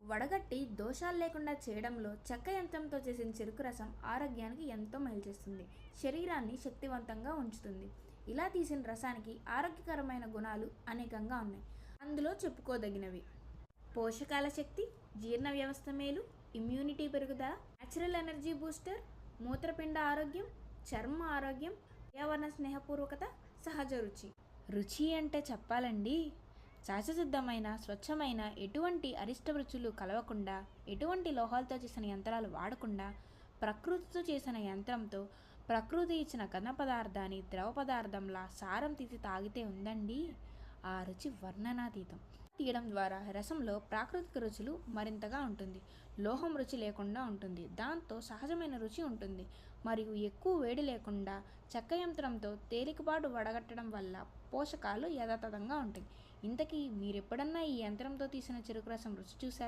వడగట్టి దోషాలు లేకుండా చేయడంలో చెక్క యంత్రంతో చేసిన చెరుకు రసం ఆరోగ్యానికి ఎంతో మేలు చేస్తుంది. శరీరాన్ని శక్తివంతంగా ఉంచుతుంది. ఇలా తీసిన రసానికి ఆరోగ్యకరమైన గుణాలు అనేకంగా ఉన్నాయి. అందులో చెప్పుకోదగినవి: పోషకాల శక్తి, జీర్ణ వ్యవస్థ మేలు, ఇమ్యూనిటీ పెరుగుదల, న్యాచురల్ ఎనర్జీ బూస్టర్, మూత్రపిండ ఆరోగ్యం, చర్మ ఆరోగ్యం, పర్యావరణ స్నేహపూర్వకత, సహజ రుచి. రుచి అంటే చెప్పాలండి, సహజసిద్ధమైన, స్వచ్ఛమైన, ఎటువంటి అరిష్ట రుచులు కలవకుండా, ఎటువంటి లోహాలతో చేసిన యంత్రాలు వాడకుండా, ప్రకృతితో చేసిన యంత్రంతో ప్రకృతి ఇచ్చిన ఘన పదార్థాన్ని ద్రవ పదార్థంలా సారం తీసి తాగితే ఉందండి, ఆ రుచి వర్ణనాతీతం. తీయడం ద్వారా రసంలో ప్రాకృతిక రుచులు మరింతగా ఉంటుంది. లోహం రుచి లేకుండా ఉంటుంది. దాంతో సహజమైన రుచి ఉంటుంది. మరియు ఎక్కువ వేడి లేకుండా చెక్క యంత్రంతో తేలికపాటు వడగట్టడం వల్ల పోషకాలు యథాతథంగా ఉంటాయి. ఇంతకీ మీరెప్పుడన్నా ఈ యంత్రంతో తీసిన చెరుకు రసం రుచి చూసారా?